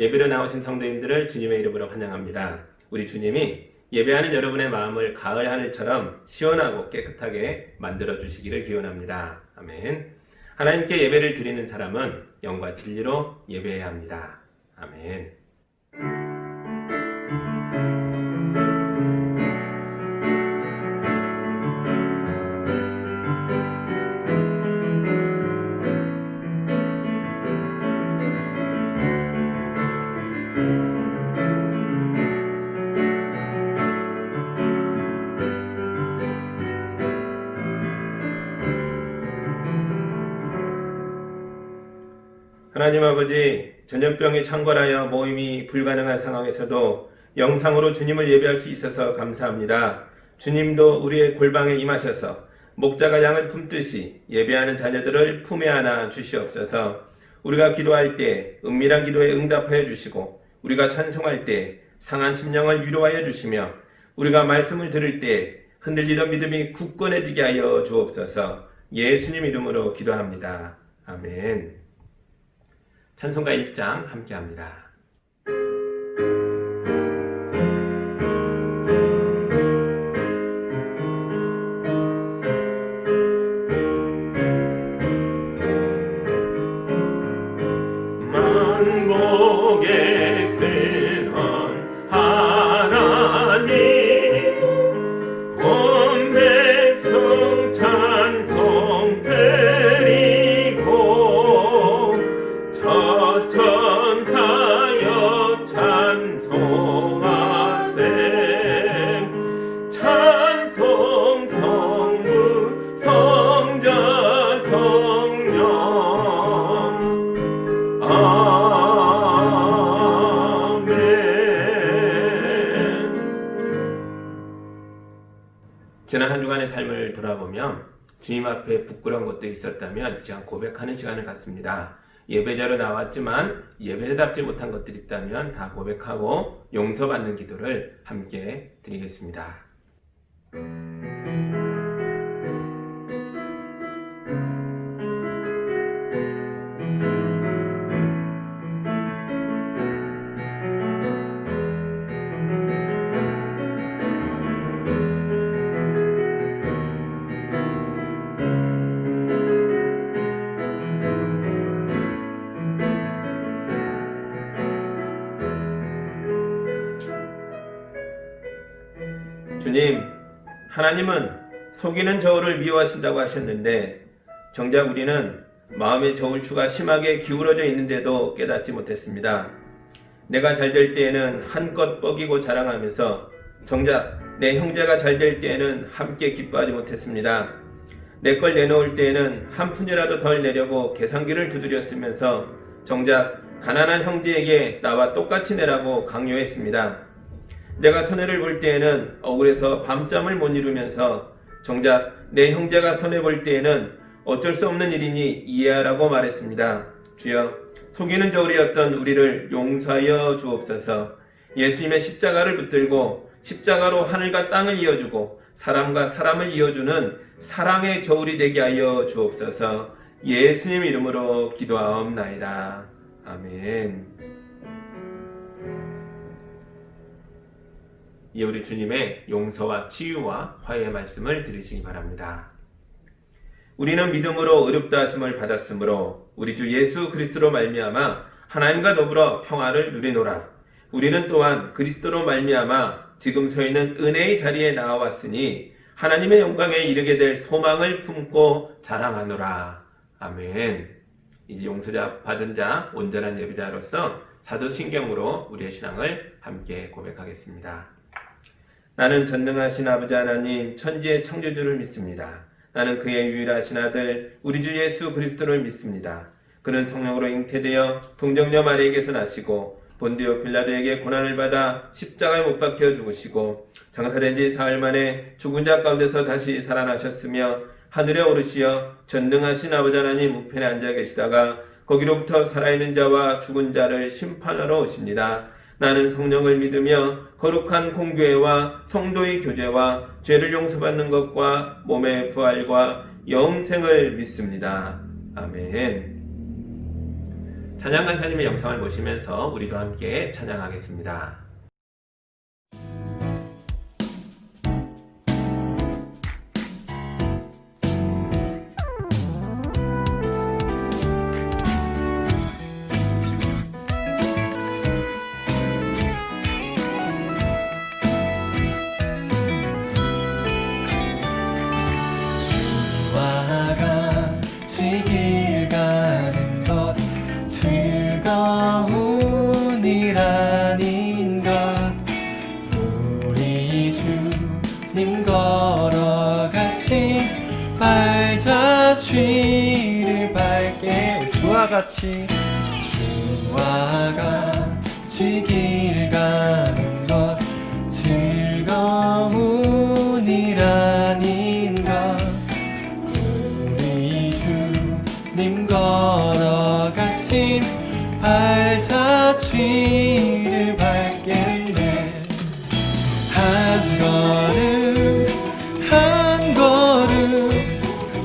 예배로 나오신 성도님들을 주님의 이름으로 환영합니다. 우리 주님이 예배하는 여러분의 마음을 가을 하늘처럼 시원하고 깨끗하게 만들어 주시기를 기원합니다. 아멘. 하나님께 예배를 드리는 사람은 영과 진리로 예배해야 합니다. 아멘. 하나님 아버지, 전염병에 창궐하여 모임이 불가능한 상황에서도 영상으로 주님을 예배할 수 있어서 감사합니다. 주님도 우리의 골방에 임하셔서 목자가 양을 품듯이 예배하는 자녀들을 품에 안아 주시옵소서. 우리가 기도할 때 은밀한 기도에 응답하여 주시고, 우리가 찬송할 때 상한 심령을 위로하여 주시며, 우리가 말씀을 들을 때 흔들리던 믿음이 굳건해지게 하여 주옵소서. 예수님 이름으로 기도합니다. 아멘. 찬송가 1장 함께합니다. 만복의 근원 하나님, 온 백성 찬송 드리고, 저 천사여 찬송하세. 찬송 성부 성자 성령. 아멘. 지난 한 주간의 삶을 돌아보면 주님 앞에 부끄러운 것들이 있었다면 그냥 고백하는 시간을 갖습니다. 예배자로 나왔지만 예배자답지 못한 것들이 있다면 다 고백하고 용서받는 기도를 함께 드리겠습니다. 주님, 하나님은 속이는 저울을 미워하신다고 하셨는데 정작 우리는 마음의 저울추가 심하게 기울어져 있는데도 깨닫지 못했습니다. 내가 잘 될 때에는 한껏 뻐기고 자랑하면서 정작 내 형제가 잘 될 때에는 함께 기뻐하지 못했습니다. 내 걸 내놓을 때에는 한 푼이라도 덜 내려고 계산기를 두드렸으면서 정작 가난한 형제에게 나와 똑같이 내라고 강요했습니다. 내가 손해를 볼 때에는 억울해서 밤잠을 못 이루면서 정작 내 형제가 손해볼 때에는 어쩔 수 없는 일이니 이해하라고 말했습니다. 주여, 속이는 저울이었던 우리를 용서하여 주옵소서. 예수님의 십자가를 붙들고 십자가로 하늘과 땅을 이어주고 사람과 사람을 이어주는 사랑의 저울이 되게 하여 주옵소서. 예수님 이름으로 기도하옵나이다. 아멘. 이에 우리 주님의 용서와 치유와 화해의 말씀을 들으시기 바랍니다. 우리는 믿음으로 의롭다 하심을 받았으므로 우리 주 예수 그리스도로 말미암아 하나님과 더불어 평화를 누리노라. 우리는 또한 그리스도로 말미암아 지금 서 있는 은혜의 자리에 나와왔으니 하나님의 영광에 이르게 될 소망을 품고 자랑하노라. 아멘. 이제 용서자 받은 자 온전한 예배자로서 사도신경으로 우리의 신앙을 함께 고백하겠습니다. 나는 전능하신 아버지 하나님 천지의 창조주를 믿습니다. 나는 그의 유일하신 아들 우리 주 예수 그리스도를 믿습니다. 그는 성령으로 잉태되어 동정녀 마리에게서 나시고 본디오 빌라도에게 고난을 받아 십자가에 못 박혀 죽으시고 장사된 지 사흘 만에 죽은 자 가운데서 다시 살아나셨으며 하늘에 오르시어 전능하신 아버지 하나님 우편에 앉아 계시다가 거기로부터 살아있는 자와 죽은 자를 심판하러 오십니다. 나는 성령을 믿으며 거룩한 공교회와 성도의 교제와 죄를 용서받는 것과 몸의 부활과 영생을 믿습니다. 아멘. 찬양 간사님의 영상을 보시면서 우리도 함께 찬양하겠습니다. 길 가는 것 즐거운 일 아닌가. 우리 주님 걸어가신 발자취를 밟게 주와 같이 길 가는 것 즐거운 일 아닌가. 님 걸어가신 발자취를 밟겠네. 한 걸음 한 걸음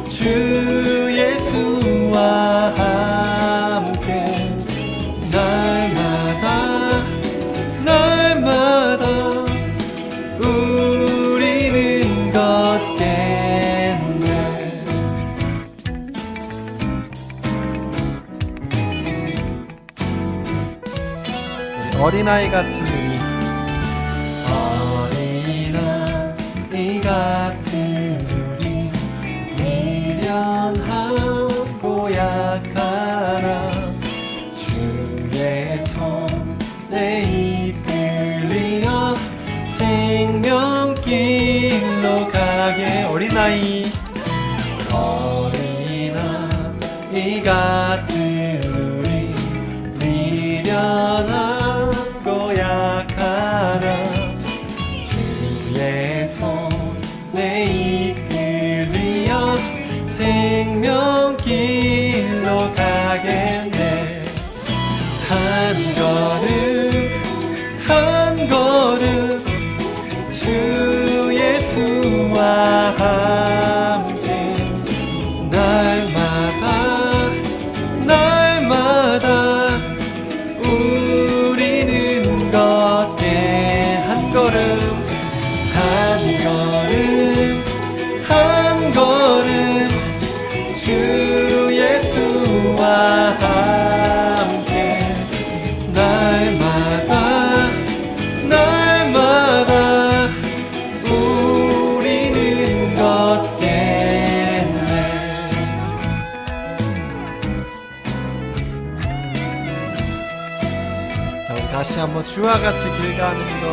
주 예수와 함께 날마다 우리는 걷겠네. 어린아이 같은 우리, 어린아이 같은 우리, 미련하고 약하나 주의 손에 이끌리어 생명길로 가게. 어린아이 같은 우리, 미련하고 약하나 주의 손에 이끌리어 생명길로 가겠네. 한 걸음 한 걸음 주 예수와 함께 날마다 우리는 걷게. 한 걸음 한 걸음 주 예수와 함께 날마다 우리는 걷겠네. 자, 우리 다시 한번 주와 같이 길 가는 것,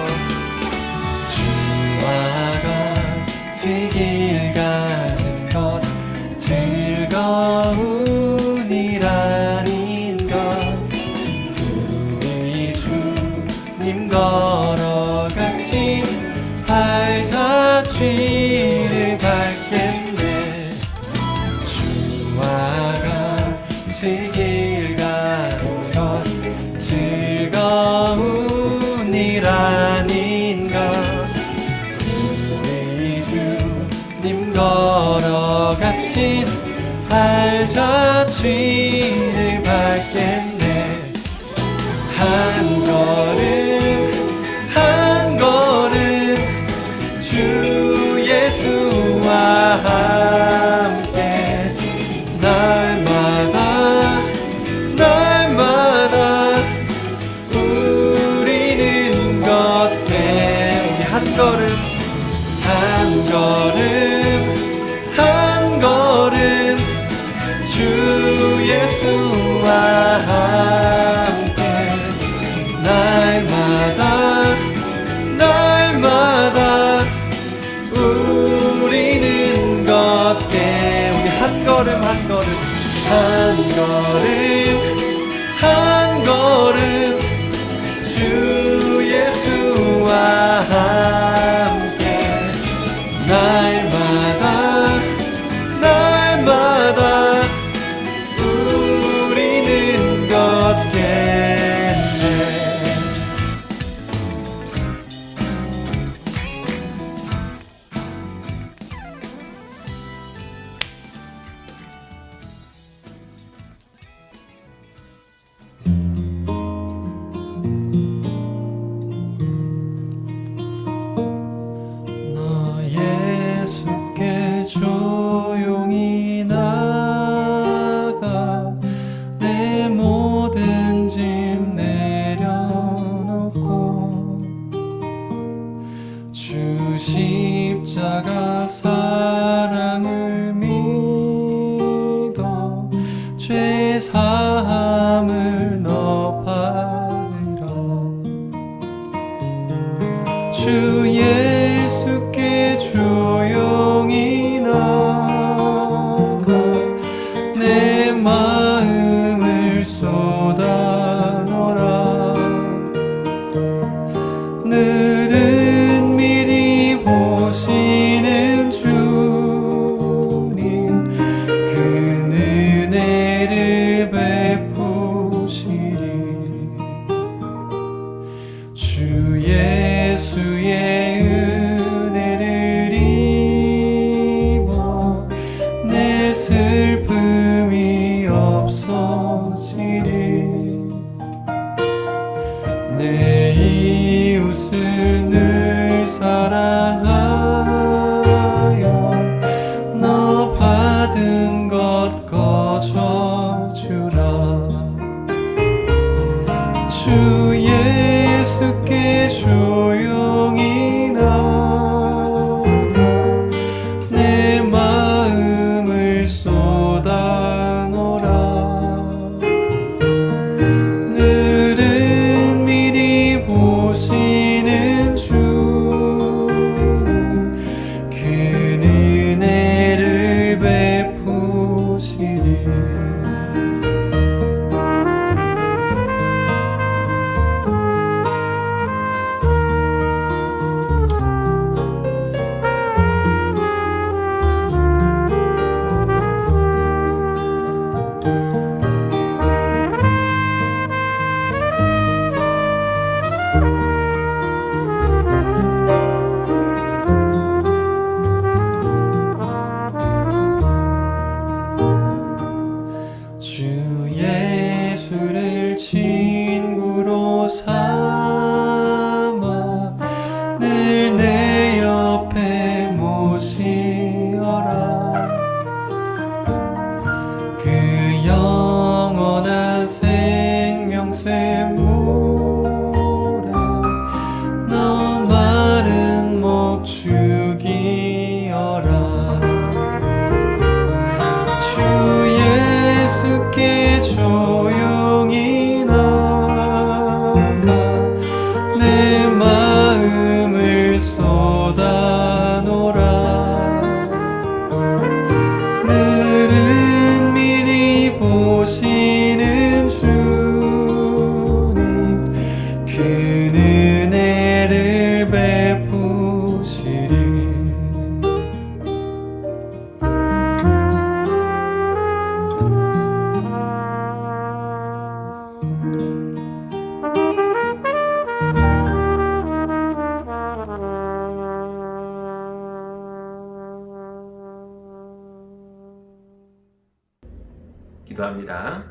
주와 같이 길 가는 것 즐거운 일 아닌가. 우리 주님 걸어가신 발자취를 밟겠네. 주와 같이 길 가는 것 즐거운 일 아닌가. 우리 주님 걸어가신 발자취를 밟겠네. 한 걸음 주 예수와 함께 날마다 우리는 걷게. 우리 한 걸음 한 걸음 주 내 이웃을 늘 사랑하여 너 받은 것 거저 주라. 주 예수께 조용히 나가 내 마음을 쏟아놓으라. 늘은 미리 보시는 주는 그 은혜를 베푸시리. 주 예수를 친구로 삼아 늘 내 옆에 모시어라. 그 영원한 생명샘 물에 너 마른 목 죽이어라. 주 예수께 조용히 나가 내 마음을 쏟아놓으라. 늘은 미리 보시는 주님 그 은혜를 베푸시리. 기도합니다.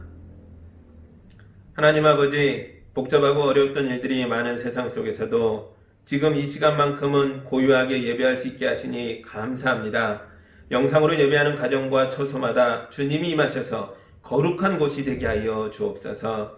하나님 아버지, 복잡하고 어려웠던 일들이 많은 세상 속에서도 지금 이 시간만큼은 고요하게 예배할 수 있게 하시니 감사합니다. 영상으로 예배하는 가정과 처소마다 주님이 임하셔서 거룩한 곳이 되게 하여 주옵소서.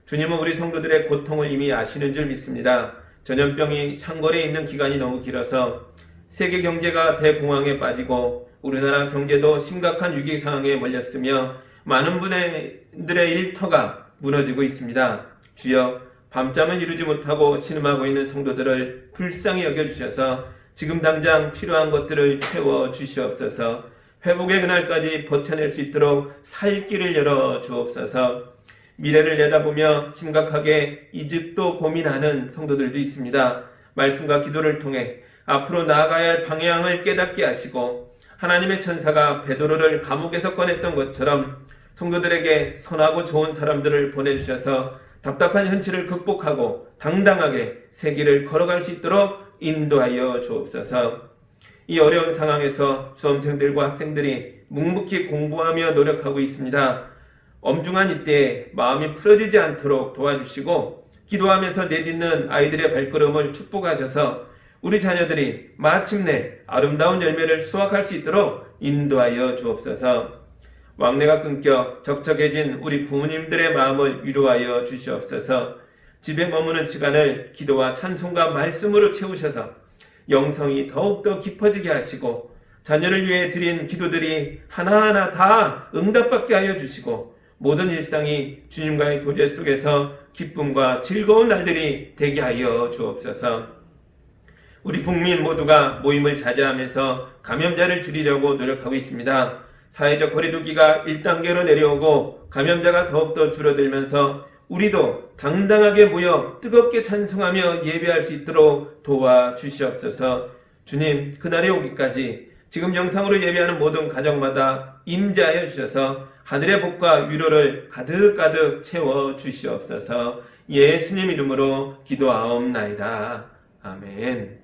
주님은 우리 성도들의 고통을 이미 아시는 줄 믿습니다. 전염병이 창궐해 있는 기간이 너무 길어서 세계 경제가 대공황에 빠지고 우리나라 경제도 심각한 위기 상황에 몰렸으며 많은 분들의 일터가 무너지고 있습니다. 주여, 밤잠을 이루지 못하고 신음하고 있는 성도들을 불쌍히 여겨주셔서 지금 당장 필요한 것들을 채워주시옵소서. 회복의 그날까지 버텨낼 수 있도록 살 길을 열어 주옵소서. 미래를 내다보며 심각하게 이직도 고민하는 성도들도 있습니다. 말씀과 기도를 통해 앞으로 나아가야 할 방향을 깨닫게 하시고 하나님의 천사가 베드로를 감옥에서 꺼냈던 것처럼 성도들에게 선하고 좋은 사람들을 보내주셔서 답답한 현실을 극복하고 당당하게 새 길을 걸어갈 수 있도록 인도하여 주옵소서. 이 어려운 상황에서 수험생들과 학생들이 묵묵히 공부하며 노력하고 있습니다. 엄중한 이때에 마음이 풀어지지 않도록 도와주시고 기도하면서 내딛는 아이들의 발걸음을 축복하셔서 우리 자녀들이 마침내 아름다운 열매를 수확할 수 있도록 인도하여 주옵소서. 왕래가 끊겨 적적해진 우리 부모님들의 마음을 위로하여 주시옵소서. 집에 머무는 시간을 기도와 찬송과 말씀으로 채우셔서 영성이 더욱더 깊어지게 하시고 자녀를 위해 드린 기도들이 하나하나 다 응답받게 하여 주시고 모든 일상이 주님과의 교제 속에서 기쁨과 즐거운 날들이 되게 하여 주옵소서. 우리 국민 모두가 모임을 자제하면서 감염자를 줄이려고 노력하고 있습니다. 사회적 거리두기가 1단계로 내려오고 감염자가 더욱더 줄어들면서 우리도 당당하게 모여 뜨겁게 찬송하며 예배할 수 있도록 도와주시옵소서. 주님, 그날이 오기까지 지금 영상으로 예배하는 모든 가정마다 임재하여 주셔서 하늘의 복과 위로를 가득가득 채워주시옵소서. 예수님 이름으로 기도하옵나이다. 아멘.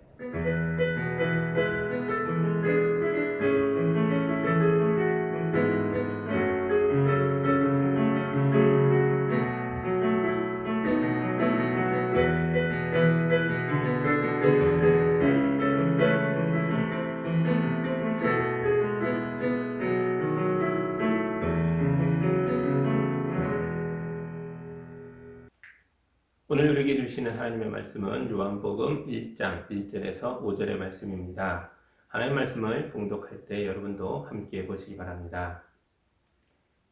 오늘 우리에게 주시는 하나님의 말씀은 요한복음 1장 1절에서 5절의 말씀입니다. 하나님의 말씀을 봉독할 때 여러분도 함께 해보시기 바랍니다.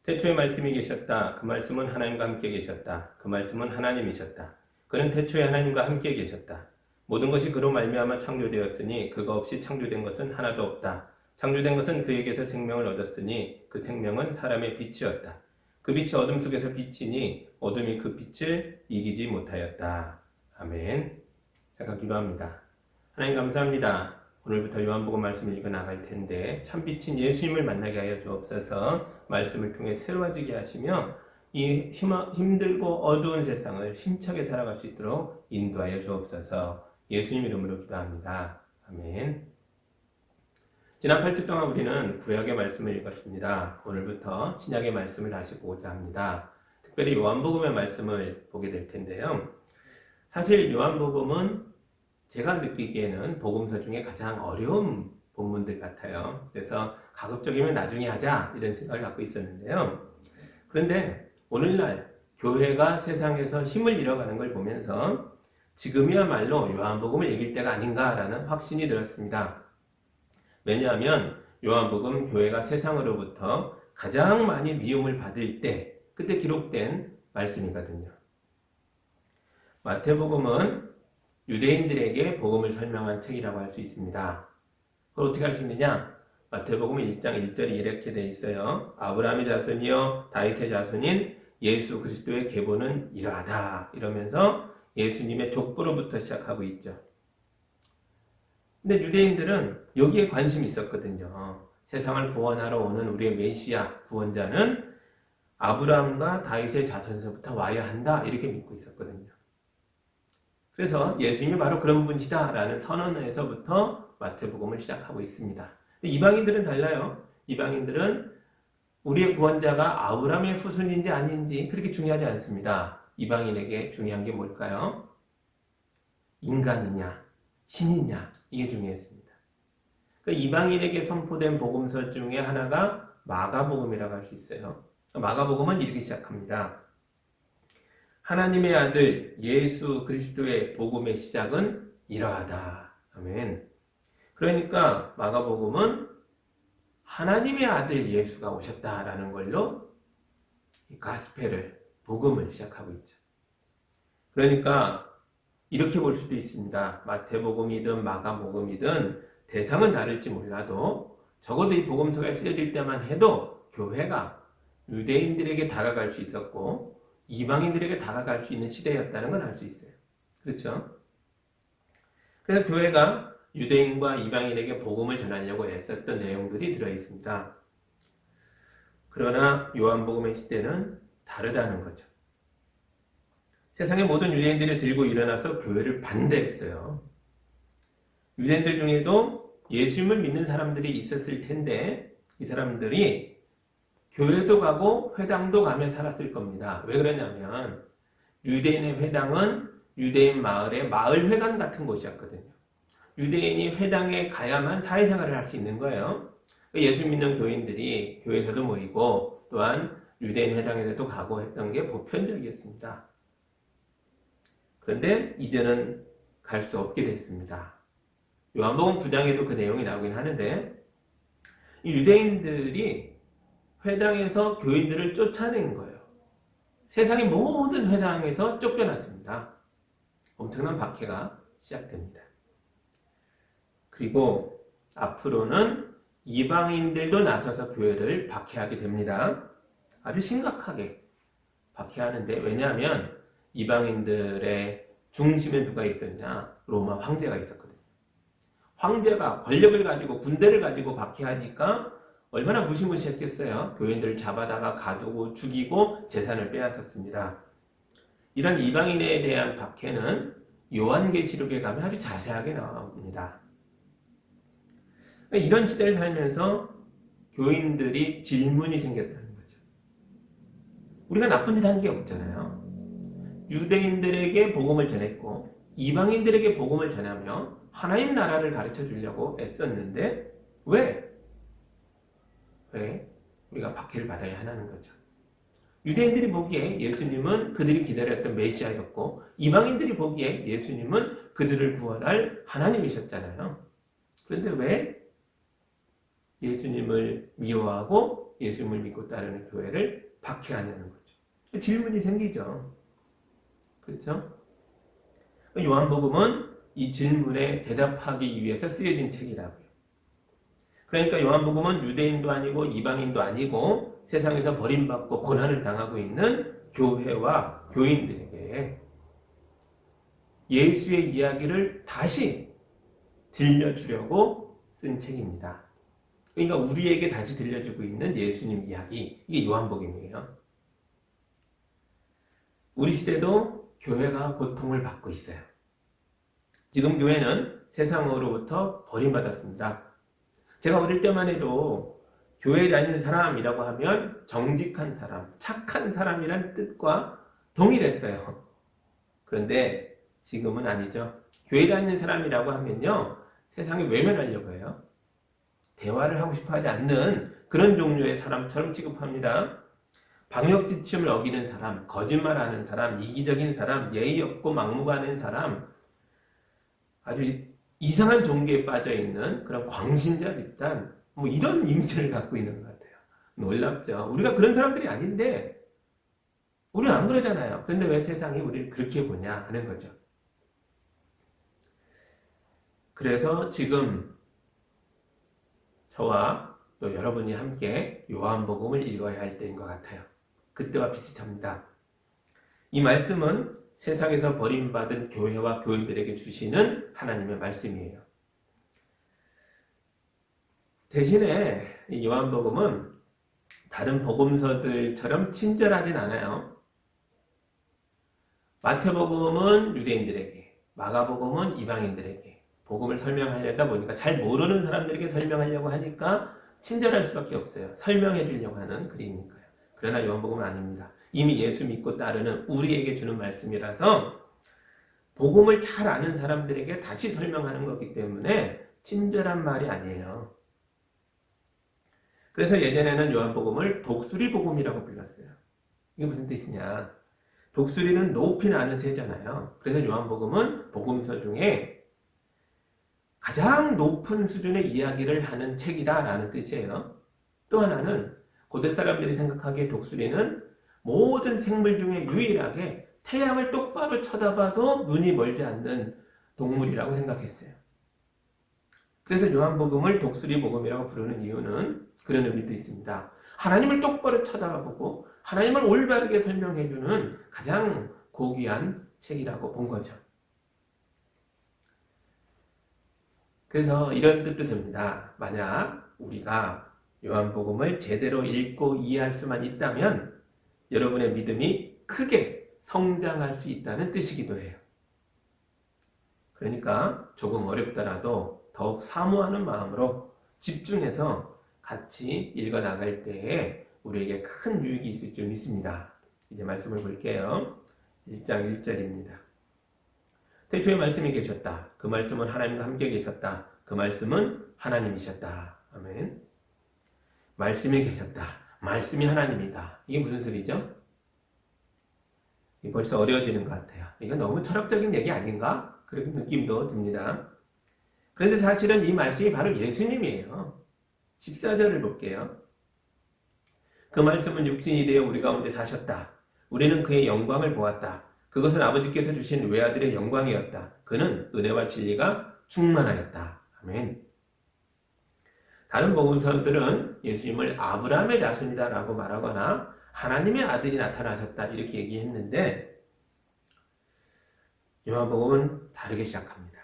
태초에 말씀이 계셨다. 그 말씀은 하나님과 함께 계셨다. 그 말씀은 하나님이셨다. 그는 태초에 하나님과 함께 계셨다. 모든 것이 그로 말미암아 창조되었으니 그가 없이 창조된 것은 하나도 없다. 창조된 것은 그에게서 생명을 얻었으니 그 생명은 사람의 빛이었다. 그 빛이 어둠 속에서 비치니 어둠이 그 빛을 이기지 못하였다. 아멘. 잠깐 기도합니다. 하나님 감사합니다. 오늘부터 요한복음 말씀을 읽어 나갈 텐데 참빛인 예수님을 만나게 하여 주옵소서. 말씀을 통해 새로워지게 하시며 이 힘들고 어두운 세상을 힘차게 살아갈 수 있도록 인도하여 주옵소서. 예수님 이름으로 기도합니다. 아멘. 지난 8주 동안 우리는 구약의 말씀을 읽었습니다. 오늘부터 신약의 말씀을 다시 보고자 합니다. 특별히 요한복음의 말씀을 보게 될 텐데요. 사실 요한복음은 제가 느끼기에는 복음서 중에 가장 어려운 본문들 같아요. 그래서 가급적이면 나중에 하자 이런 생각을 갖고 있었는데요. 그런데 오늘날 교회가 세상에서 힘을 잃어가는 걸 보면서 지금이야말로 요한복음을 읽을 때가 아닌가라는 확신이 들었습니다. 왜냐하면 요한복음 교회가 세상으로부터 가장 많이 미움을 받을 때 그때 기록된 말씀이거든요. 마태복음은 유대인들에게 복음을 설명한 책이라고 할 수 있습니다. 그걸 어떻게 할 수 있느냐? 마태복음 1장 1절이 이렇게 되어 있어요. 아브라함의 자손이요 다윗의 자손인 예수 그리스도의 계보는 이러하다. 이러면서 예수님의 족보로부터 시작하고 있죠. 근데 유대인들은 여기에 관심이 있었거든요. 세상을 구원하러 오는 우리의 메시아 구원자는 아브라함과 다윗의 자손에서부터 와야 한다 이렇게 믿고 있었거든요. 그래서 예수님이 바로 그런 분이시다라는 선언에서부터 마태복음을 시작하고 있습니다. 근데 이방인들은 달라요. 이방인들은 우리의 구원자가 아브라함의 후손인지 아닌지 그렇게 중요하지 않습니다. 이방인에게 중요한 게 뭘까요? 인간이냐 신이냐 이게 중요했습니다. 그러니까 이방인에게 선포된 복음서 중에 하나가 마가복음이라고 할 수 있어요. 마가복음은 이렇게 시작합니다. 하나님의 아들 예수 그리스도의 복음의 시작은 이러하다. 아멘. 그러니까 마가복음은 하나님의 아들 예수가 오셨다라는 걸로 이 가스펠을 복음을 시작하고 있죠. 그러니까 이렇게 볼 수도 있습니다. 마태복음이든 마가복음이든 대상은 다를지 몰라도 적어도 이 복음서가 쓰여질 때만 해도 교회가 유대인들에게 다가갈 수 있었고 이방인들에게 다가갈 수 있는 시대였다는 걸 알 수 있어요. 그렇죠? 그래서 교회가 유대인과 이방인에게 복음을 전하려고 애썼던 내용들이 들어있습니다. 그러나 요한복음의 시대는 다르다는 거죠. 세상의 모든 유대인들이 들고 일어나서 교회를 반대했어요. 유대인들 중에도 예수님을 믿는 사람들이 있었을 텐데 이 사람들이 교회도 가고 회당도 가며 살았을 겁니다. 왜 그러냐면 유대인의 회당은 유대인 마을의 마을회관 같은 곳이었거든요. 유대인이 회당에 가야만 사회생활을 할 수 있는 거예요. 예수 믿는 교인들이 교회에서도 모이고 또한 유대인 회당에서도 가고 했던 게 보편적이었습니다. 그런데 이제는 갈 수 없게 됐습니다. 요한복음 9장에도 그 내용이 나오긴 하는데 이 유대인들이 회당에서 교인들을 쫓아낸 거예요. 세상의 모든 회당에서 쫓겨났습니다. 엄청난 박해가 시작됩니다. 그리고 앞으로는 이방인들도 나서서 교회를 박해하게 됩니다. 아주 심각하게 박해하는데 왜냐하면 이방인들의 중심에 누가 있었냐? 로마 황제가 있었거든요. 황제가 권력을 가지고 군대를 가지고 박해하니까 얼마나 무시무시했겠어요. 교인들을 잡아다가 가두고 죽이고 재산을 빼앗았습니다. 이런 이방인에 대한 박해는 요한계시록에 가면 아주 자세하게 나옵니다. 이런 시대를 살면서 교인들이 질문이 생겼다는 거죠. 우리가 나쁜 일 한 게 없잖아요. 유대인들에게 복음을 전했고 이방인들에게 복음을 전하며 하나님 나라를 가르쳐 주려고 애썼는데 왜 우리가 박해를 받아야 하는 거죠. 유대인들이 보기에 예수님은 그들이 기다렸던 메시아였고 이방인들이 보기에 예수님은 그들을 구원할 하나님이셨잖아요. 그런데 왜 예수님을 미워하고 예수님을 믿고 따르는 교회를 박해하냐는 거죠. 질문이 생기죠. 그렇죠? 요한복음은 이 질문에 대답하기 위해서 쓰여진 책이라고요. 그러니까 요한복음은 유대인도 아니고 이방인도 아니고 세상에서 버림받고 고난을 당하고 있는 교회와 교인들에게 예수의 이야기를 다시 들려주려고 쓴 책입니다. 그러니까 우리에게 다시 들려주고 있는 예수님 이야기, 이게 요한복음이에요. 우리 시대도 교회가 고통을 받고 있어요. 지금 교회는 세상으로부터 버림받았습니다. 제가 어릴 때만 해도 교회에 다니는 사람이라고 하면 정직한 사람, 착한 사람이란 뜻과 동일했어요. 그런데 지금은 아니죠. 교회에 다니는 사람이라고 하면요, 세상에 외면하려고 해요. 대화를 하고 싶어 하지 않는 그런 종류의 사람처럼 취급합니다. 방역 지침을 어기는 사람, 거짓말하는 사람, 이기적인 사람, 예의 없고 막무가내인 사람, 아주 이상한 종교에 빠져 있는 그런 광신자 집단, 뭐 이런 이미지를 갖고 있는 것 같아요. 놀랍죠. 우리가 그런 사람들이 아닌데 우리는 안 그러잖아요. 그런데 왜 세상이 우리를 그렇게 보냐 하는 거죠. 그래서 지금 저와 또 여러분이 함께 요한복음을 읽어야 할 때인 것 같아요. 그때와 비슷합니다. 이 말씀은 세상에서 버림받은 교회와 교인들에게 주시는 하나님의 말씀이에요. 대신에 이 요한복음은 다른 복음서들처럼 친절하진 않아요. 마태복음은 유대인들에게, 마가복음은 이방인들에게 복음을 설명하려다 보니까 잘 모르는 사람들에게 설명하려고 하니까 친절할 수밖에 없어요. 설명해 주려고 하는 글이니까요. 그러나 요한복음은 아닙니다. 이미 예수 믿고 따르는 우리에게 주는 말씀이라서 복음을 잘 아는 사람들에게 다시 설명하는 거기 때문에 친절한 말이 아니에요. 그래서 예전에는 요한복음을 독수리 복음이라고 불렀어요. 이게 무슨 뜻이냐? 독수리는 높이 나는 새잖아요. 그래서 요한복음은 복음서 중에 가장 높은 수준의 이야기를 하는 책이다라는 뜻이에요. 또 하나는 고대 사람들이 생각하기에 독수리는 모든 생물 중에 유일하게 태양을 똑바로 쳐다봐도 눈이 멀지 않는 동물이라고 생각했어요. 그래서 요한복음을 독수리 복음이라고 부르는 이유는 그런 의미도 있습니다. 하나님을 똑바로 쳐다보고 하나님을 올바르게 설명해주는 가장 고귀한 책이라고 본 거죠. 그래서 이런 뜻도 됩니다. 만약 우리가 요한복음을 제대로 읽고 이해할 수만 있다면 여러분의 믿음이 크게 성장할 수 있다는 뜻이기도 해요. 그러니까 조금 어렵더라도 더욱 사모하는 마음으로 집중해서 같이 읽어 나갈 때에 우리에게 큰 유익이 있을 줄 믿습니다. 이제 말씀을 볼게요. 1장 1절입니다. 태초에 말씀이 계셨다. 그 말씀은 하나님과 함께 계셨다. 그 말씀은 하나님이셨다. 아멘. 말씀이 계셨다. 말씀이 하나님이다. 이게 무슨 소리죠? 이게 벌써 어려워지는 것 같아요. 이건 너무 철학적인 얘기 아닌가? 그런 느낌도 듭니다. 그런데 사실은 이 말씀이 바로 예수님이에요. 14절을 볼게요. 그 말씀은 육신이 되어 우리 가운데 사셨다. 우리는 그의 영광을 보았다. 그것은 아버지께서 주신 외아들의 영광이었다. 그는 은혜와 진리가 충만하였다. 아멘. 다른 복음서들은 예수님을 아브라함의 자손이다라고 말하거나 하나님의 아들이 나타나셨다 이렇게 얘기했는데 요한복음은 다르게 시작합니다.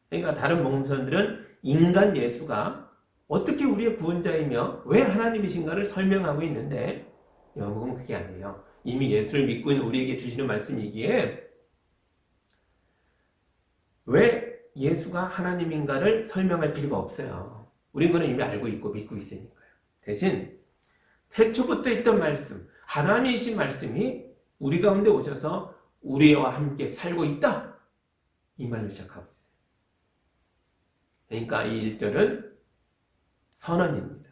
그러니까 다른 복음서들은 인간 예수가 어떻게 우리의 구원자이며 왜 하나님이신가를 설명하고 있는데 요한복음은 그게 아니에요. 이미 예수를 믿고 있는 우리에게 주시는 말씀이기에 왜 예수가 하나님인가를 설명할 필요가 없어요. 우린 그는 이미 알고 있고 믿고 있으니까요. 대신 태초부터 있던 말씀, 하나님이신 말씀이 우리 가운데 오셔서 우리와 함께 살고 있다. 이 말로 시작하고 있어요. 그러니까 이 1절은 선언입니다.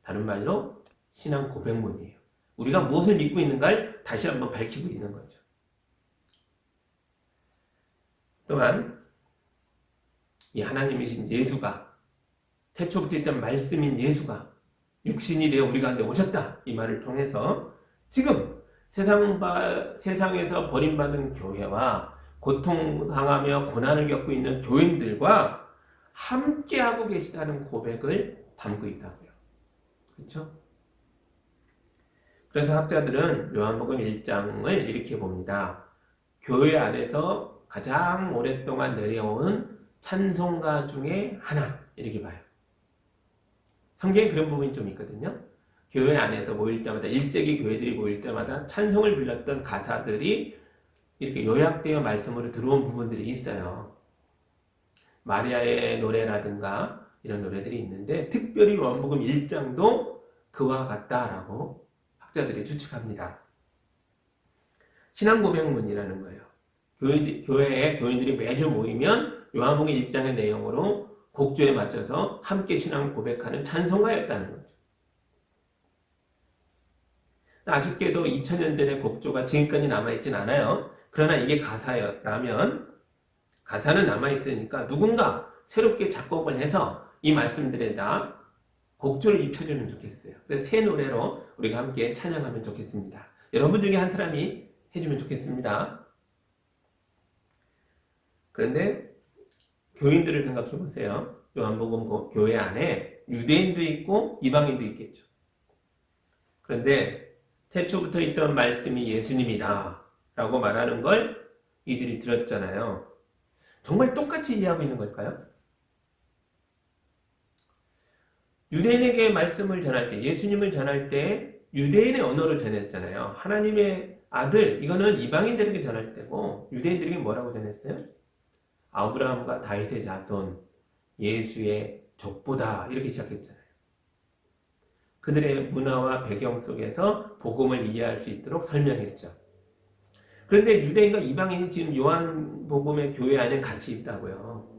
다른 말로 신앙 고백문이에요. 우리가 무엇을 믿고 있는가를 다시 한번 밝히고 있는 거죠. 또한 이 하나님이신 예수가, 태초부터 있던 말씀인 예수가 육신이 되어 우리 가운데 오셨다, 이 말을 통해서 지금 세상에서 버림받은 교회와 고통당하며 고난을 겪고 있는 교인들과 함께하고 계시다는 고백을 담고 있다고요. 그렇죠? 그래서 학자들은 요한복음 1장을 이렇게 봅니다. 교회 안에서 가장 오랫동안 내려온 찬송가 중에 하나, 이렇게 봐요. 성경에 그런 부분이 좀 있거든요. 교회 안에서 모일 때마다, 1세기 교회들이 모일 때마다 찬송을 불렀던 가사들이 이렇게 요약되어 말씀으로 들어온 부분들이 있어요. 마리아의 노래라든가 이런 노래들이 있는데, 특별히 요한복음 1장도 그와 같다라고 학자들이 추측합니다. 신앙고백문이라는 거예요. 교회에 교인들이 매주 모이면 요한복음 1장의 내용으로 곡조에 맞춰서 함께 신앙을 고백하는 찬송가였다는 거죠. 아쉽게도 2000년 전의 곡조가 지금까지 남아있진 않아요. 그러나 이게 가사라면 가사는 남아있으니까 누군가 새롭게 작곡을 해서 이 말씀들에다 곡조를 입혀주면 좋겠어요. 그래서 새 노래로 우리가 함께 찬양하면 좋겠습니다. 여러분 중에 한 사람이 해주면 좋겠습니다. 그런데 교인들을 생각해 보세요. 요한복음 교회 안에 유대인도 있고 이방인도 있겠죠. 그런데 태초부터 있던 말씀이 예수님이다 라고 말하는 걸 이들이 들었잖아요. 정말 똑같이 이해하고 있는 걸까요? 유대인에게 말씀을 전할 때, 예수님을 전할 때 유대인의 언어를 전했잖아요. 하나님의 아들, 이거는 이방인들에게 전할 때고, 유대인들에게 뭐라고 전했어요? 아브라함과 다윗의 자손, 예수의 족보다, 이렇게 시작했잖아요. 그들의 문화와 배경 속에서 복음을 이해할 수 있도록 설명했죠. 그런데 유대인과 이방인이 지금 요한복음의 교회 안에 같이 있다고요.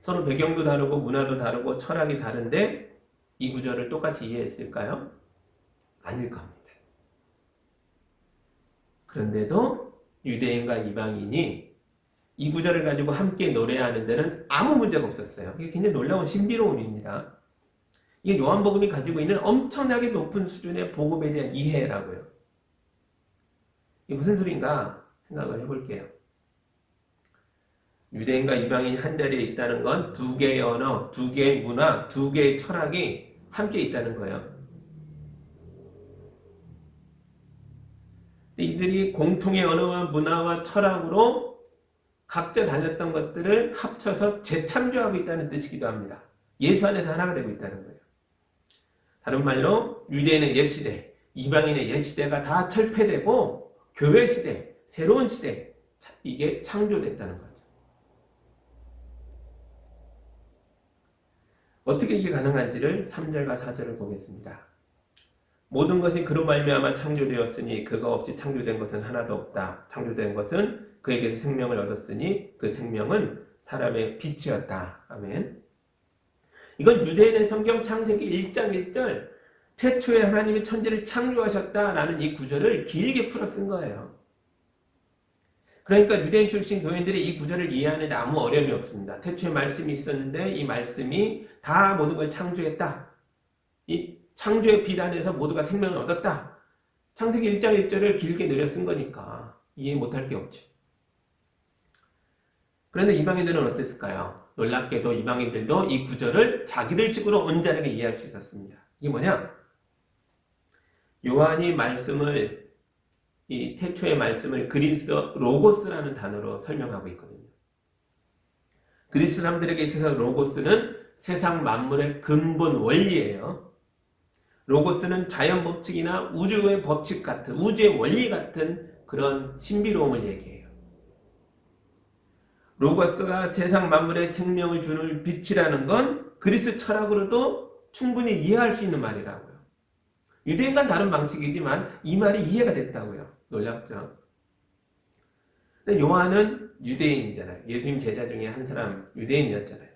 서로 배경도 다르고 문화도 다르고 철학이 다른데 이 구절을 똑같이 이해했을까요? 아닐 겁니다. 그런데도 유대인과 이방인이 이 구절을 가지고 함께 노래하는 데는 아무 문제가 없었어요. 이게 굉장히 놀라운 신비로움입니다. 이게 요한복음이 가지고 있는 엄청나게 높은 수준의 복음에 대한 이해라고요. 이게 무슨 소리인가 생각을 해볼게요. 유대인과 이방인이 한자리에 있다는 건 두 개의 언어, 두 개의 문화, 두 개의 철학이 함께 있다는 거예요. 이들이 공통의 언어와 문화와 철학으로 각자 달랐던 것들을 합쳐서 재창조하고 있다는 뜻이기도 합니다. 예수 안에서 하나가 되고 있다는 거예요. 다른 말로 유대인의 옛시대, 이방인의 옛시대가 다 철폐되고 교회 시대, 새로운 시대, 이게 창조됐다는 거죠. 어떻게 이게 가능한지를 3절과 4절을 보겠습니다. 모든 것이 그로 말미암아 창조되었으니 그가 없이 창조된 것은 하나도 없다. 창조된 것은 그에게서 생명을 얻었으니 그 생명은 사람의 빛이었다. 아멘. 이건 유대인의 성경 창세기 1장 1절 태초에 하나님이 천지를 창조하셨다라는 이 구절을 길게 풀어 쓴 거예요. 그러니까 유대인 출신 교인들이 이 구절을 이해하는데 아무 어려움이 없습니다. 태초에 말씀이 있었는데 이 말씀이 다 모든 걸 창조했다. 이 창조의 빛 안에서 모두가 생명을 얻었다. 창세기 1장 1절을 길게 늘려 쓴 거니까 이해 못할 게 없죠. 그런데 이방인들은 어땠을까요? 놀랍게도 이방인들도 이 구절을 자기들 식으로 온전하게 이해할 수 있었습니다. 이게 뭐냐? 요한이 말씀을, 이 태초의 말씀을 그리스어 로고스라는 단어로 설명하고 있거든요. 그리스 사람들에게 있어서 로고스는 세상 만물의 근본 원리예요. 로고스는 자연 법칙이나 우주의 법칙 같은, 우주의 원리 같은 그런 신비로움을 얘기해요. 로고스가 세상 만물의 생명을 주는 빛이라는 건 그리스 철학으로도 충분히 이해할 수 있는 말이라고요. 유대인과는 다른 방식이지만 이 말이 이해가 됐다고요. 놀랍죠? 근데 요한은 유대인이잖아요. 예수님 제자 중에 한 사람 유대인이었잖아요.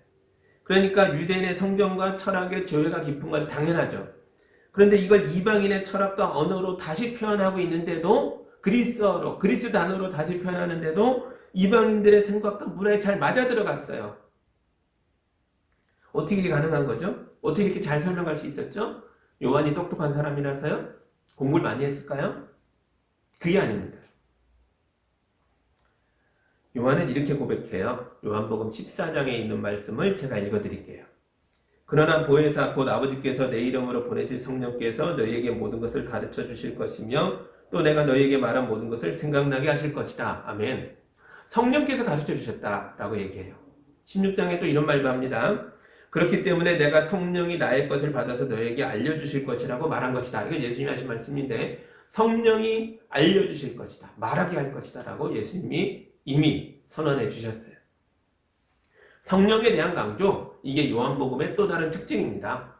그러니까 유대인의 성경과 철학의 조예가 깊은 건 당연하죠. 그런데 이걸 이방인의 철학과 언어로 다시 표현하고 있는데도 그리스어로, 그리스 단어로 다시 표현하는데도 이방인들의 생각과 문화에 잘 맞아 들어갔어요. 어떻게 이게 가능한 거죠? 어떻게 이렇게 잘 설명할 수 있었죠? 요한이 똑똑한 사람이라서요? 공부를 많이 했을까요? 그게 아닙니다. 요한은 이렇게 고백해요. 요한복음 14장에 있는 말씀을 제가 읽어드릴게요. 그러나 보혜사 곧 아버지께서 내 이름으로 보내실 성령께서 너희에게 모든 것을 가르쳐 주실 것이며 또 내가 너희에게 말한 모든 것을 생각나게 하실 것이다. 아멘. 성령께서 가르쳐 주셨다라고 얘기해요. 16장에 또 이런 말도 합니다. 그렇기 때문에 내가 성령이 나의 것을 받아서 너희에게 알려주실 것이라고 말한 것이다. 이건 예수님이 하신 말씀인데 성령이 알려주실 것이다. 말하게 할 것이다 라고 예수님이 이미 선언해 주셨어요. 성령에 대한 강조, 이게 요한복음의 또 다른 특징입니다.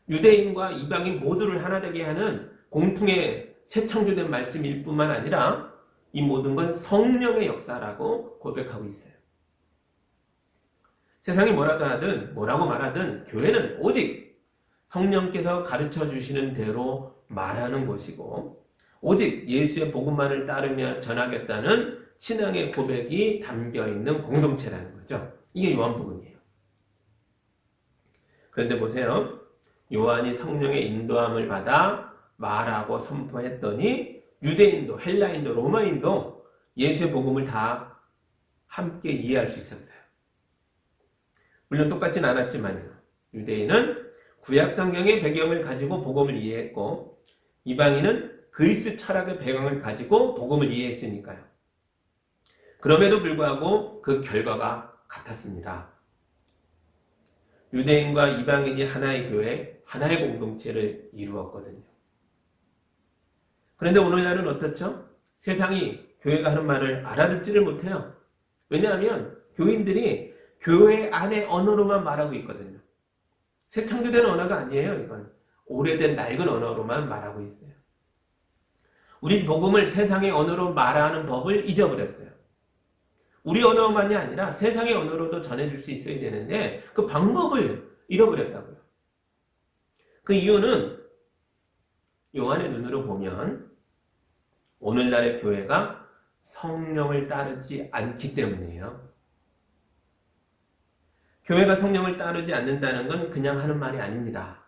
유대인과 이방인 모두를 하나 되게 하는 공통의 새 창조된 말씀일 뿐만 아니라 이 모든 건 성령의 역사라고 고백하고 있어요. 세상이 뭐라고 말하든 교회는 오직 성령께서 가르쳐 주시는 대로 말하는 곳이고 오직 예수의 복음만을 따르며 전하겠다는 신앙의 고백이 담겨있는 공동체라는 거죠. 이게 요한복음이에요. 그런데 보세요. 요한이 성령의 인도함을 받아 말하고 선포했더니 유대인도 헬라인도 로마인도 예수의 복음을 다 함께 이해할 수 있었어요. 물론 똑같진 않았지만요. 유대인은 구약 성경의 배경을 가지고 복음을 이해했고 이방인은 그리스 철학의 배경을 가지고 복음을 이해했으니까요. 그럼에도 불구하고 그 결과가 같았습니다. 유대인과 이방인이 하나의 교회, 하나의 공동체를 이루었거든요. 그런데 오늘날은 어떻죠? 세상이 교회가 하는 말을 알아듣지를 못해요. 왜냐하면 교인들이 교회 안의 언어로만 말하고 있거든요. 새 창조된 언어가 아니에요. 이건 오래된 낡은 언어로만 말하고 있어요. 우리 복음을 세상의 언어로 말하는 법을 잊어버렸어요. 우리 언어만이 아니라 세상의 언어로도 전해줄 수 있어야 되는데 그 방법을 잃어버렸다고요. 그 이유는 요한의 눈으로 보면 오늘날의 교회가 성령을 따르지 않기 때문이에요. 교회가 성령을 따르지 않는다는 건 그냥 하는 말이 아닙니다.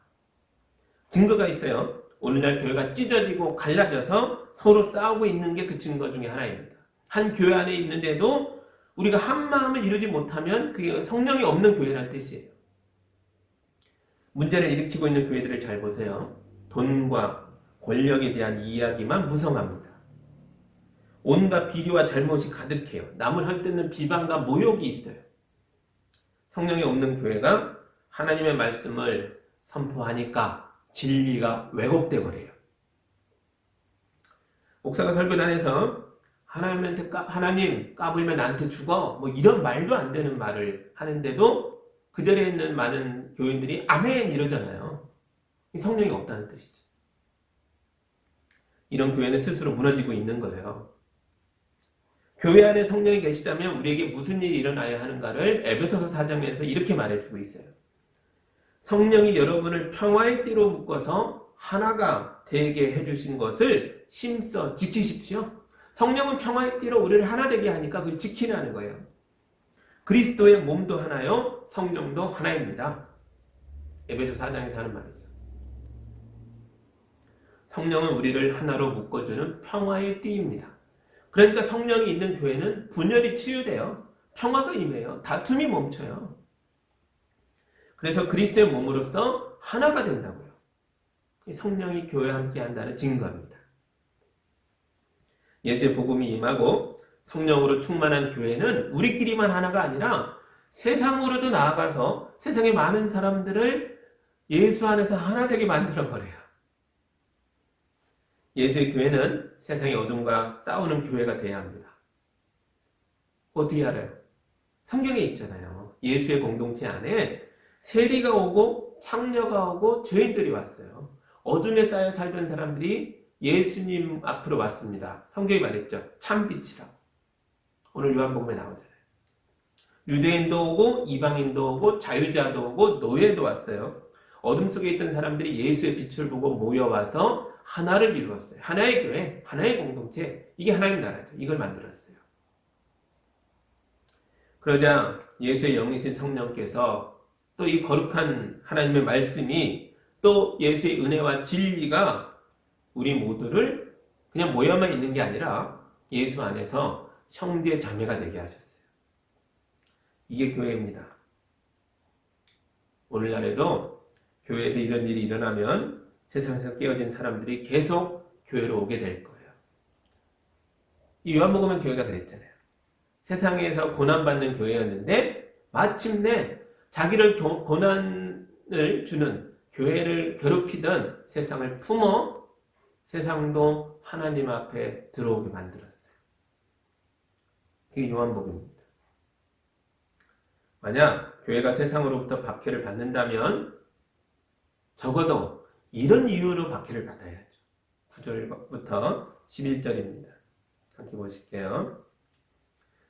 증거가 있어요. 오늘날 교회가 찢어지고 갈라져서 서로 싸우고 있는 게 그 증거 중에 하나입니다. 한 교회 안에 있는데도 우리가 한 마음을 이루지 못하면 그게 성령이 없는 교회라는 뜻이에요. 문제를 일으키고 있는 교회들을 잘 보세요. 돈과 권력에 대한 이야기만 무성합니다. 온갖 비리와 잘못이 가득해요. 남을 헐뜯는 비방과 모욕이 있어요. 성령이 없는 교회가 하나님의 말씀을 선포하니까 진리가 왜곡돼 버려요. 목사가 설교단에서 하나님 까불면 나한테 죽어 뭐 이런 말도 안 되는 말을 하는데도 그 자리에 있는 많은 교인들이 아멘 이러잖아요. 성령이 없다는 뜻이죠. 이런 교회는 스스로 무너지고 있는 거예요. 교회 안에 성령이 계시다면 우리에게 무슨 일이 일어나야 하는가를 에베소서 4장에서 이렇게 말해주고 있어요. 성령이 여러분을 평화의 띠로 묶어서 하나가 되게 해주신 것을 힘써 지키십시오. 성령은 평화의 띠로 우리를 하나 되게 하니까 그걸 지키라는 거예요. 그리스도의 몸도 하나요, 성령도 하나입니다. 에베소 4장에서 하는 말이죠. 성령은 우리를 하나로 묶어주는 평화의 띠입니다. 그러니까 성령이 있는 교회는 분열이 치유돼요. 평화가 임해요. 다툼이 멈춰요. 그래서 그리스도의 몸으로서 하나가 된다고요. 성령이 교회와 함께 한다는 증거입니다. 예수의 복음이 임하고 성령으로 충만한 교회는 우리끼리만 하나가 아니라 세상으로도 나아가서 세상의 많은 사람들을 예수 안에서 하나 되게 만들어버려요. 예수의 교회는 세상의 어둠과 싸우는 교회가 되어야 합니다. 어떻게 알아요? 성경에 있잖아요. 예수의 공동체 안에 세리가 오고 창녀가 오고 죄인들이 왔어요. 어둠에 쌓여 살던 사람들이 예수님 앞으로 왔습니다. 성경이 말했죠. 참빛이라고. 오늘 요한복음에 나오잖아요. 유대인도 오고 이방인도 오고 자유자도 오고 노예도 왔어요. 어둠 속에 있던 사람들이 예수의 빛을 보고 모여와서 하나를 이루었어요. 하나의 교회, 하나의 공동체. 이게 하나님 나라죠. 이걸 만들었어요. 그러자 예수의 영이신 성령께서 또 이 거룩한 하나님의 말씀이 또 예수의 은혜와 진리가 우리 모두를 그냥 모여만 있는 게 아니라 예수 안에서 형제 자매가 되게 하셨어요. 이게 교회입니다. 오늘날에도 교회에서 이런 일이 일어나면 세상에서 깨어진 사람들이 계속 교회로 오게 될 거예요. 이 요한복음은 교회가 그랬잖아요. 세상에서 고난받는 교회였는데 마침내 자기를 고난을 주는 교회를 괴롭히던 세상을 품어 세상도 하나님 앞에 들어오게 만들었어요. 그게 요한복음입니다. 만약 교회가 세상으로부터 박해를 받는다면 적어도 이런 이유로 박해를 받아야죠. 9절부터 11절입니다. 함께 보실게요.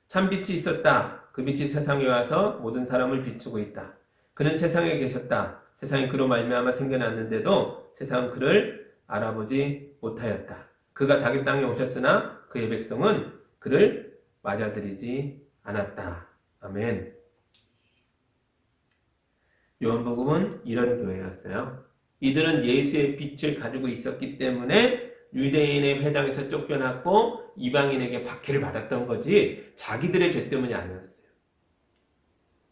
참 빛이 있었다. 그 빛이 세상에 와서 모든 사람을 비추고 있다. 그는 세상에 계셨다. 세상이 그로 말미암아 생겨났는데도 세상은 그를 알아보지 못하였다. 그가 자기 땅에 오셨으나 그의 백성은 그를 맞아들이지 않았다. 아멘. 요한복음은 이런 교회였어요. 이들은 예수의 빛을 가지고 있었기 때문에 유대인의 회당에서 쫓겨났고 이방인에게 박해를 받았던 거지 자기들의 죄 때문이 아니었어요.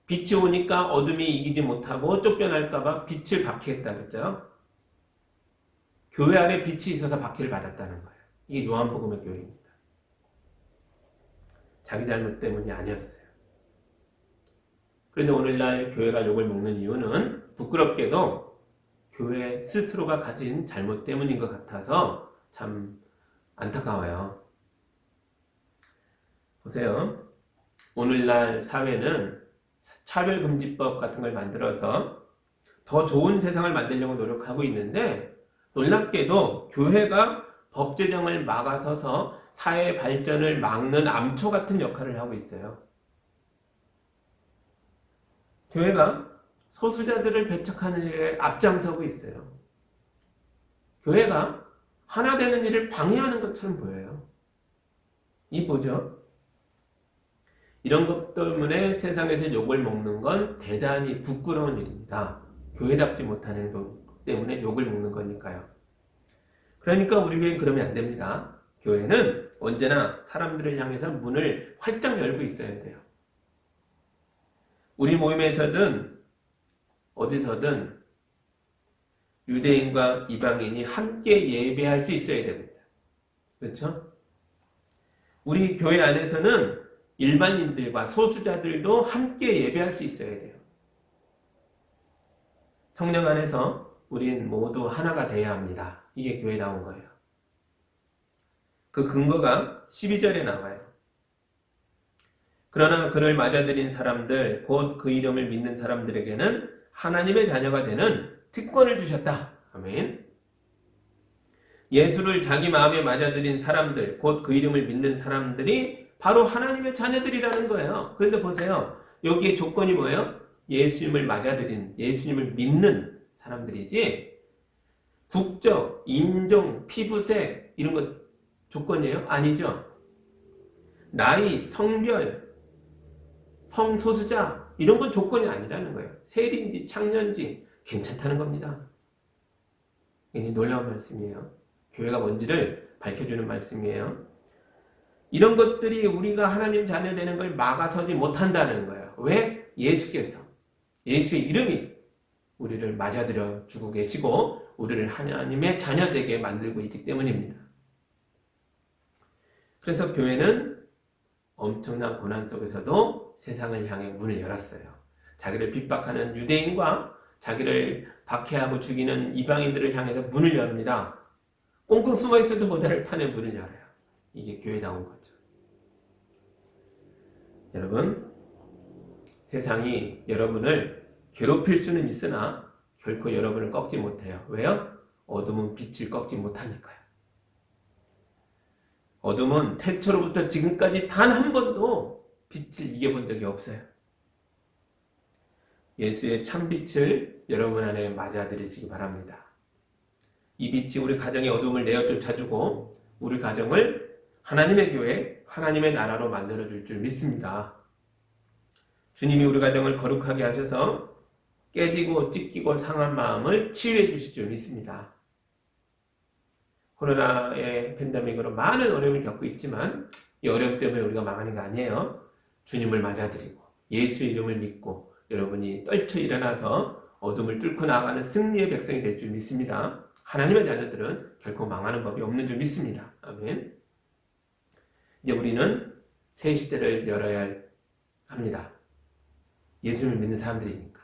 빛이 오니까 어둠이 이기지 못하고 쫓겨날까봐 빛을 박해했다 그랬죠. 교회 안에 빛이 있어서 박해를 받았다는 거예요. 이게 요한복음의 교회입니다. 자기 잘못 때문이 아니었어요. 그런데 오늘날 교회가 욕을 먹는 이유는 부끄럽게도 교회 스스로가 가진 잘못 때문인 것 같아서 참 안타까워요. 보세요. 오늘날 사회는 차별금지법 같은 걸 만들어서 더 좋은 세상을 만들려고 노력하고 있는데 놀랍게도 교회가 법 제정을 막아서서 사회 발전을 막는 암초 같은 역할을 하고 있어요. 교회가 소수자들을 배척하는 일에 앞장서고 있어요. 교회가 하나 되는 일을 방해하는 것처럼 보여요. 이 뭐죠? 이런 것 때문에 세상에서 욕을 먹는 건 대단히 부끄러운 일입니다. 교회답지 못하는 행동 때문에 욕을 먹는 거니까요. 그러니까 우리 교회는 그러면 안 됩니다. 교회는 언제나 사람들을 향해서 문을 활짝 열고 있어야 돼요. 우리 모임에서든 어디서든 유대인과 이방인이 함께 예배할 수 있어야 됩니다. 그렇죠? 우리 교회 안에서는 일반인들과 소수자들도 함께 예배할 수 있어야 돼요. 성령 안에서 우린 모두 하나가 돼야 합니다. 이게 교회에 나온 거예요. 그 근거가 12절에 나와요. 그러나 그를 맞아들인 사람들, 곧 그 이름을 믿는 사람들에게는 하나님의 자녀가 되는 특권을 주셨다. 아멘. 예수를 자기 마음에 맞아들인 사람들, 곧 그 이름을 믿는 사람들이 바로 하나님의 자녀들이라는 거예요. 그런데 보세요. 여기에 조건이 뭐예요? 예수님을 맞아들인, 예수님을 믿는 사람들이지 국적, 인종, 피부색 이런 것 조건이에요? 아니죠. 나이, 성별, 성소수자 이런 건 조건이 아니라는 거예요. 세리인지 창년지 괜찮다는 겁니다. 굉장히 놀라운 말씀이에요. 교회가 뭔지를 밝혀주는 말씀이에요. 이런 것들이 우리가 하나님 자녀 되는 걸 막아서지 못한다는 거예요. 왜? 예수께서 예수의 이름이 우리를 맞아들여 주고 계시고 우리를 하나님의 자녀 되게 만들고 있기 때문입니다. 그래서 교회는 엄청난 고난 속에서도 세상을 향해 문을 열었어요. 자기를 핍박하는 유대인과 자기를 박해하고 죽이는 이방인들을 향해서 문을 엽니다. 꽁꽁 숨어있어도 못할 판에 문을 열어요. 이게 교회에 나온 거죠. 여러분, 세상이 여러분을 괴롭힐 수는 있으나 결코 여러분을 꺾지 못해요. 왜요? 어둠은 빛을 꺾지 못하니까요. 어둠은 태초로부터 지금까지 단 한 번도 빛을 이겨본 적이 없어요. 예수의 참빛을 여러분 안에 맞아들이시기 바랍니다. 이 빛이 우리 가정의 어둠을 내어 쫓아주고 우리 가정을 하나님의 교회, 하나님의 나라로 만들어줄 줄 믿습니다. 주님이 우리 가정을 거룩하게 하셔서 깨지고 찢기고 상한 마음을 치유해 주실 줄 믿습니다. 코로나의 팬데믹으로 많은 어려움을 겪고 있지만 이 어려움 때문에 우리가 망하는 게 아니에요. 주님을 맞아들이고 예수 이름을 믿고 여러분이 떨쳐 일어나서 어둠을 뚫고 나아가는 승리의 백성이 될 줄 믿습니다. 하나님의 자녀들은 결코 망하는 법이 없는 줄 믿습니다. 아멘. 이제 우리는 새 시대를 열어야 합니다. 예수님을 믿는 사람들이니까.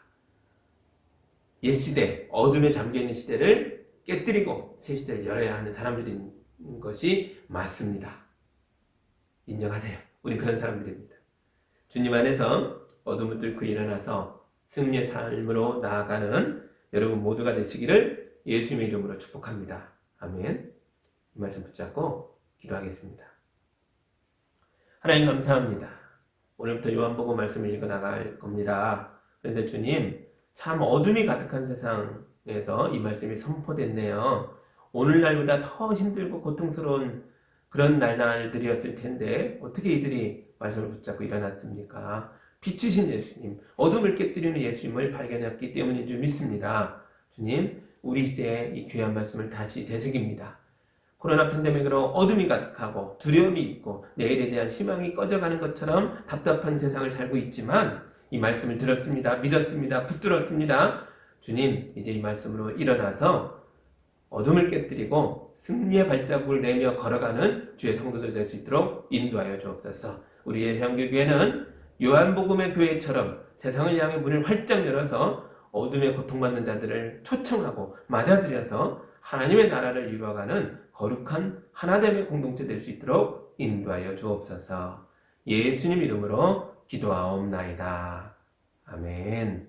옛 시대, 어둠에 잠겨있는 시대를 깨뜨리고 새 시대를 열어야 하는 사람들인 것이 맞습니다. 인정하세요. 우리 그런 사람들입니다. 주님 안에서 어둠을 뚫고 일어나서 승리의 삶으로 나아가는 여러분 모두가 되시기를 예수님의 이름으로 축복합니다. 아멘. 이 말씀 붙잡고 기도하겠습니다. 하나님 감사합니다. 오늘부터 요한복음 말씀을 읽어 나갈 겁니다. 그런데 주님, 참 어둠이 가득한 세상에서 이 말씀이 선포됐네요. 오늘날보다 더 힘들고 고통스러운 그런 날들이었을 텐데 어떻게 이들이 말씀을 붙잡고 일어났습니까? 빛이신 예수님, 어둠을 깨뜨리는 예수님을 발견했기 때문인 줄 믿습니다. 주님, 우리 시대에 이 귀한 말씀을 다시 되새깁니다. 코로나 팬데믹으로 어둠이 가득하고 두려움이 있고 내일에 대한 희망이 꺼져가는 것처럼 답답한 세상을 살고 있지만 이 말씀을 들었습니다. 믿었습니다. 붙들었습니다. 주님, 이제 이 말씀으로 일어나서 어둠을 깨뜨리고 승리의 발자국을 내며 걸어가는 주의 성도들 될 수 있도록 인도하여 주옵소서. 우리 예수영교교회는 요한복음의 교회처럼 세상을 향해 문을 활짝 열어서 어둠에 고통받는 자들을 초청하고 맞아들여서 하나님의 나라를 이루어가는 거룩한 하나됨의 공동체 될 수 있도록 인도하여 주옵소서. 예수님 이름으로 기도하옵나이다. 아멘.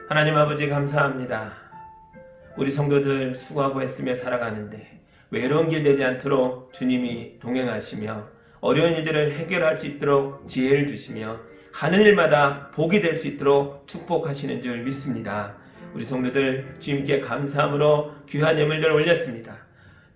하나님 아버지 감사합니다. 우리 성도들 수고하고 애쓰며 살아가는데 외로운 길 되지 않도록 주님이 동행하시며 어려운 일들을 해결할 수 있도록 지혜를 주시며 하는 일마다 복이 될 수 있도록 축복하시는 줄 믿습니다. 우리 성도들 주님께 감사함으로 귀한 예물들을 올렸습니다.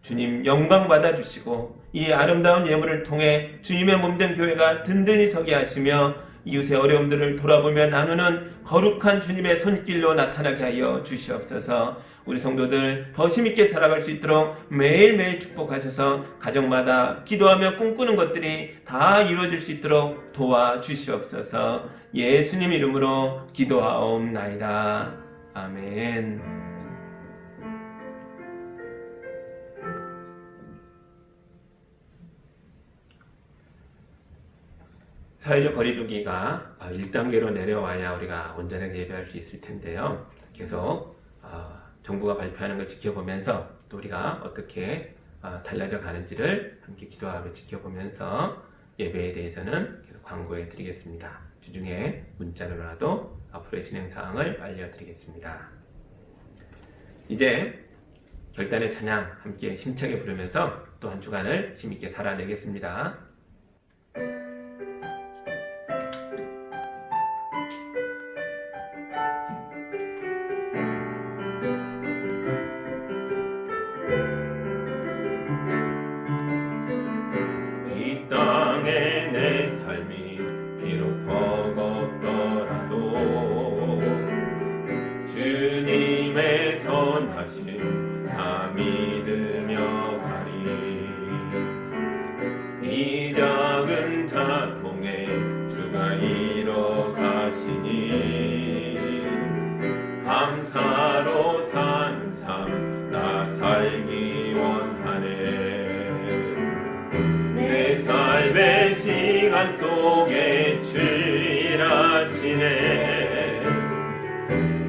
주님 영광 받아주시고 이 아름다운 예물을 통해 주님의 몸된 교회가 든든히 서게 하시며 이웃의 어려움들을 돌아보며 나누는 거룩한 주님의 손길로 나타나게 하여 주시옵소서. 우리 성도들 더 힘있게 살아갈 수 있도록 매일매일 축복하셔서 가정마다 기도하며 꿈꾸는 것들이 다 이루어질 수 있도록 도와주시옵소서. 예수님 이름으로 기도하옵나이다. 아멘. 사회적 거리두기가 1단계로 내려와야 우리가 온전하게 예배할 수 있을 텐데요. 계속 정부가 발표하는 걸 지켜보면서 또 우리가 어떻게 달라져 가는지를 함께 기도하며 지켜보면서 예배에 대해서는 계속 광고해 드리겠습니다. 주중에 문자로라도 앞으로의 진행 사항을 알려드리겠습니다. 이제 결단의 찬양 함께 힘차게 부르면서 또 한 주간을 힘있게 살아내겠습니다. 이 땅에 내 삶이 비록 버겁더라도 주님의 선하심 다 믿으며 가리. 이 작은 자통에 주가 이뤄 가시니 감사로 시간 속에 주일하시네.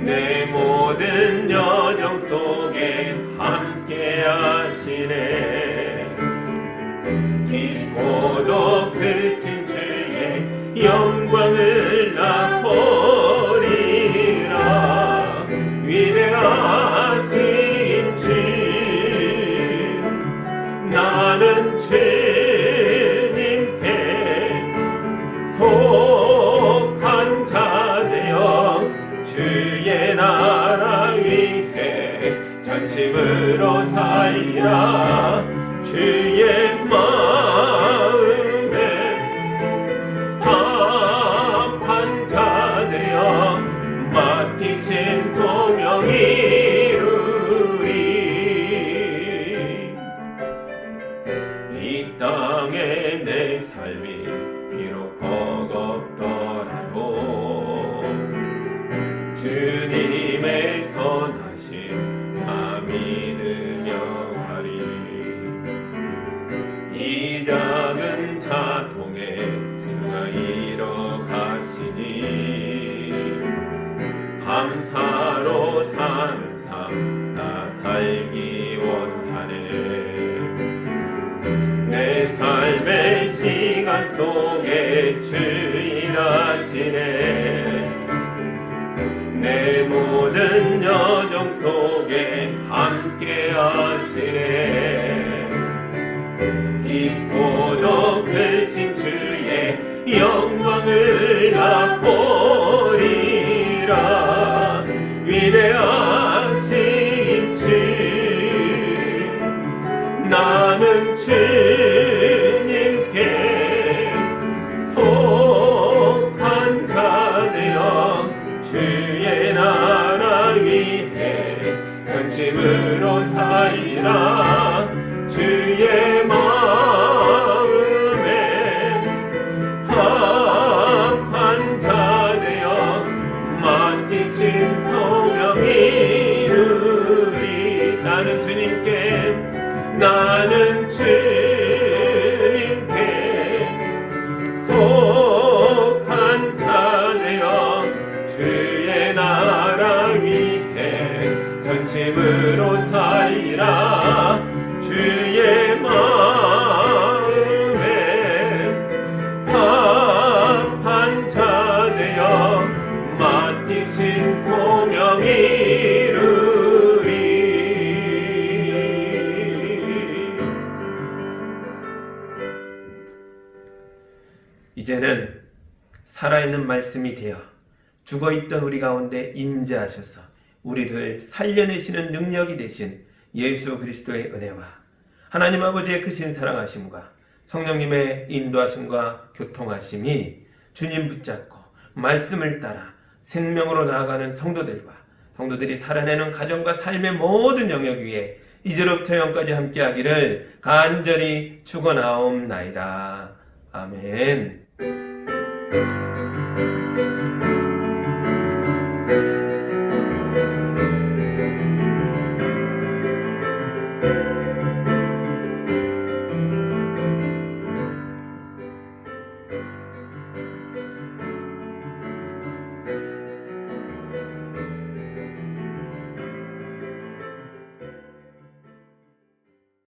내 모든 여정 속에 함께 하시네. 깊고도 크신 주의 영광을 나 보리라. 위대하신 주, 나는 주님께 속한 자 되어 주의 나라 위해 전심으로 살리라. 주의 마음에 합한 자 되어 맡기신 소명 이루리. 이 땅에 내 삶이 비록 버겁더라도 주님의 선하심 다 믿으며 가리. 이 작은 자통에 주가 이뤄가시니 감사로 사는 삶 나 살기 원하네. 내 삶의 시간 속에 주일하시네. 내 모든 여정 속에 함께 하시네. 깊고도 크신 주의 영광을 나 보리라. 위대하신 주, 나는 주님께 속한 자 되어 주의 나라 위해 전심으로 살리라. 주의 마음에 합한 자 되어 맡기신 소명 이루리. 나는 주님께 속한 자 되어 주의 나라 위해 전심으로 살리라. 주의 마음에 합한 자 되어 맡기신 소명 이루리. 이제는 살아있는 말씀이 되어 죽어있던 우리 가운데 임재하셔서 우리를 살려내시는 능력이 되신 예수 그리스도의 은혜와 하나님 아버지의 크신 사랑하심과 성령님의 인도하심과 교통하심이 주님 붙잡고 말씀을 따라 생명으로 나아가는 성도들이 살아내는 가정과 삶의 모든 영역 위에 이제로부터 영까지 함께하기를 간절히 축원하옵나이다. 아멘.